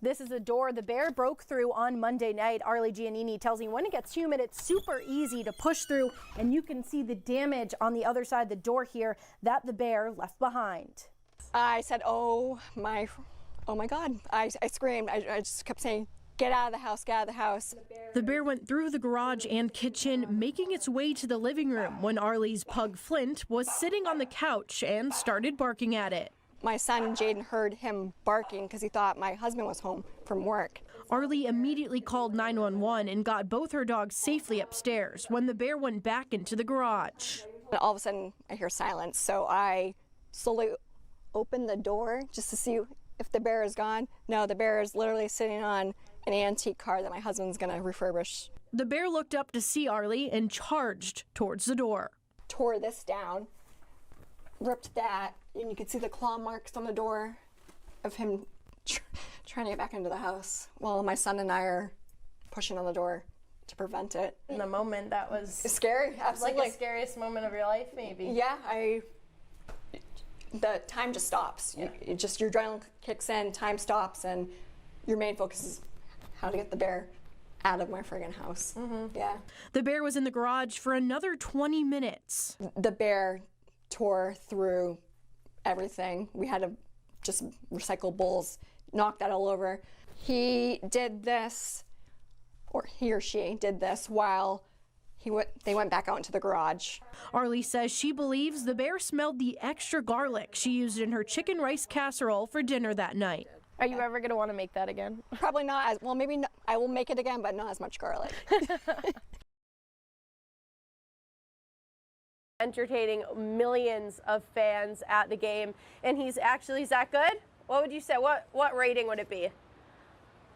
This is the door the bear broke through on Monday night. Arlie Giannini tells me when it gets humid, it's super easy to push through, and you can see the damage on the other side of the door here that the bear left behind. I said, oh my God. I screamed. I just kept saying, get out of the house, get out of the house. The bear went through the garage and kitchen, making its way to the living room when Arlie's pug Flint was sitting on the couch and started barking at it. My son Jaden heard him barking because he thought my husband was home from work. Arlie immediately called 911 and got both her dogs safely upstairs when the bear went back into the garage. And all of a sudden I hear silence, so I slowly opened the door just to see if the bear is gone. No, the bear is literally sitting on an antique car that my husband's gonna refurbish. The bear looked up to see Arlie and charged towards the door. Tore this down, ripped that, and you could see the claw marks on the door of him trying to get back into the house while my son and I are pushing on the door to prevent it. In the moment, that was scary, absolutely. Like the scariest moment of your life, maybe. Yeah, the time just stops. Yeah. Your adrenaline kicks in, time stops, and your main focus is how to get the bear out of my friggin' house. Yeah. The bear was in the garage for another 20 minutes. The bear tore through everything. We had to just recycle bowls, knock that all over. He did this, or he or she did this while they went back out into the garage. Arlie says she believes the bear smelled the extra garlic she used in her chicken rice casserole for dinner that night. Are you ever going to want to make that again? Probably not. Well, maybe not, I will make it again, but not as much garlic. Entertaining millions of fans at the game, and he's that good? What would you say? What rating would it be?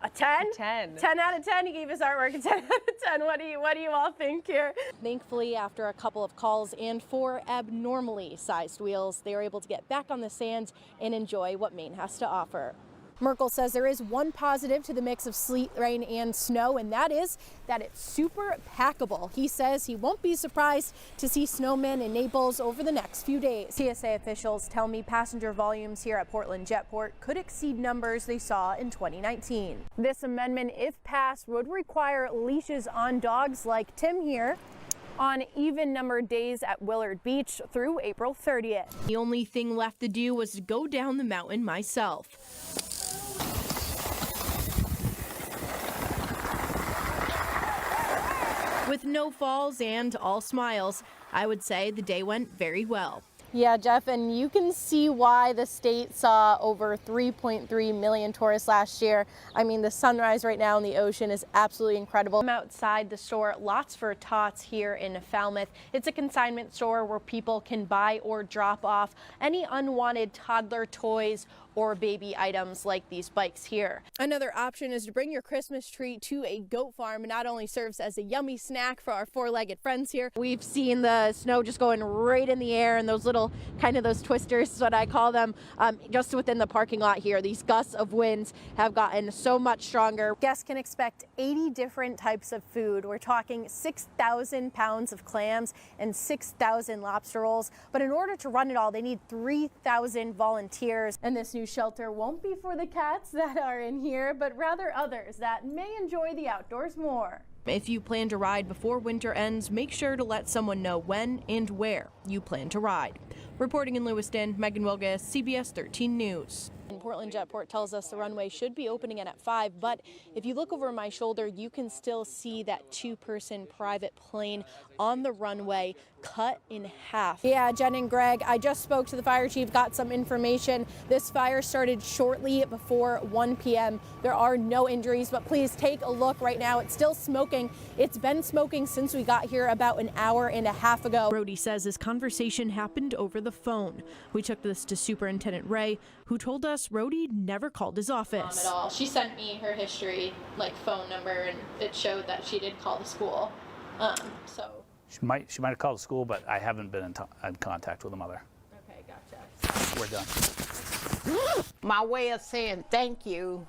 A 10? 10. 10 out of 10. He gave his artwork a 10 out of 10. What do you all think here? Thankfully, after a couple of calls and 4 abnormally sized wheels, they were able to get back on the sands and enjoy what Maine has to offer. Merkel says there is one positive to the mix of sleet, rain, and snow, and that is that it's super packable. He says he won't be surprised to see snowmen in Naples over the next few days. TSA officials tell me passenger volumes here at Portland Jetport could exceed numbers they saw in 2019. This amendment, if passed, would require leashes on dogs like Tim here on even-numbered days at Willard Beach through April 30th. The only thing left to do was to go down the mountain myself. With no falls and all smiles, I would say the day went very well. Yeah, Jeff, and you can see why the state saw over 3.3 million tourists last year. I mean, the sunrise right now in the ocean is absolutely incredible. I'm outside the store, Lots for Tots here in Falmouth. It's a consignment store where people can buy or drop off any unwanted toddler toys or baby items like these bikes here. Another option is to bring your Christmas tree to a goat farm. It not only serves as a yummy snack for our four-legged friends here. We've seen the snow just going right in the air, and those little those twisters is what I call them, just within the parking lot here. These gusts of winds have gotten so much stronger. Guests can expect 80 different types of food. We're talking 6,000 pounds of clams and 6,000 lobster rolls. But in order to run it all, they need 3,000 volunteers. And this new shelter won't be for the cats that are in here, but rather others that may enjoy the outdoors more. If you plan to ride before winter ends, make sure to let someone know when and where you plan to ride. Reporting in Lewiston, Megan Willgoos, CBS 13 News. Portland Jetport tells us the runway should be opening at 5, but if you look over my shoulder, you can still see that 2-person private plane on the runway cut in half. Yeah, Jen and Greg, I just spoke to the fire chief, got some information. This fire started shortly before 1 p.m. There are no injuries, but please take a look right now. It's still smoking. It's been smoking since we got here about an hour and a half ago. Brody says this conversation happened over the phone. We took this to Superintendent Ray, who told us Rhodey never called his office. At all. She sent me her history, phone number, and it showed that she did call the school. So she might have called the school, but I haven't been in contact with the mother. okay, gotcha. We're done. My way of saying thank you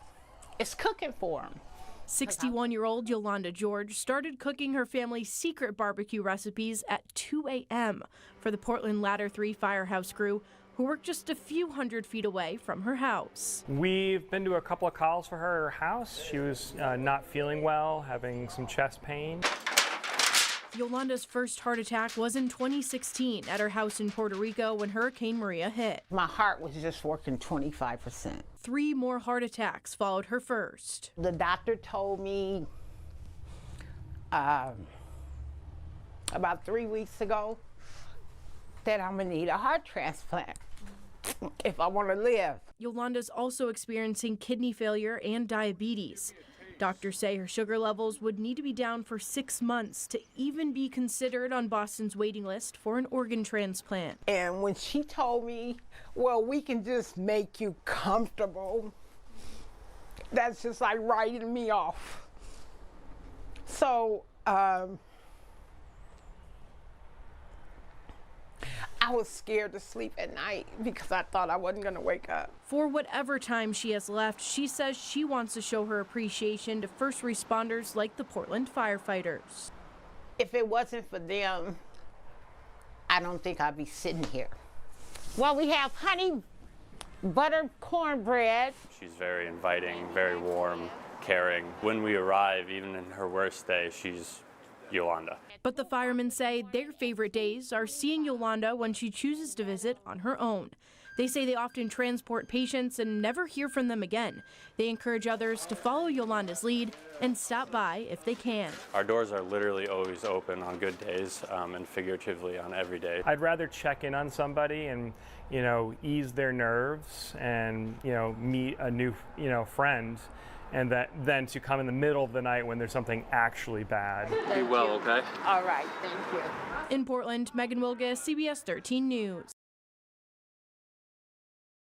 is cooking for them. 61-year-old Yolanda George started cooking her family's secret barbecue recipes at 2 a.m. for the Portland Ladder 3 firehouse crew who worked just a few hundred feet away from her house. We've been to a couple of calls for her at her house. She was not feeling well, having some chest pain. Yolanda's first heart attack was in 2016 at her house in Puerto Rico when Hurricane Maria hit. My heart was just working 25%. 3 more heart attacks followed her first. The doctor told me about 3 weeks ago that I'm gonna need a heart transplant if I want to live. Yolanda's also experiencing kidney failure and diabetes. Doctors say her sugar levels would need to be down for 6 months to even be considered on Boston's waiting list for an organ transplant. And when she told me, well, we can just make you comfortable, that's just like writing me off. So, I was scared to sleep at night because I thought I wasn't going to wake up. For whatever time she has left, she says she wants to show her appreciation to first responders like the Portland firefighters. If it wasn't for them, I don't think I'd be sitting here. Well, we have honey butter cornbread. She's very inviting, very warm, caring. When we arrive, even in her worst day, she's Yolanda. But the firemen say their favorite days are seeing Yolanda when she chooses to visit on her own. They say they often transport patients and never hear from them again. They encourage others to follow Yolanda's lead and stop by if they can. Our doors are literally always open on good days and figuratively on every day. I'd rather check in on somebody and, ease their nerves and, meet a new, friend, and then to come in the middle of the night when there's something actually bad. Be well, okay? All right, thank you. In Portland, Megan Willgoos, CBS 13 News.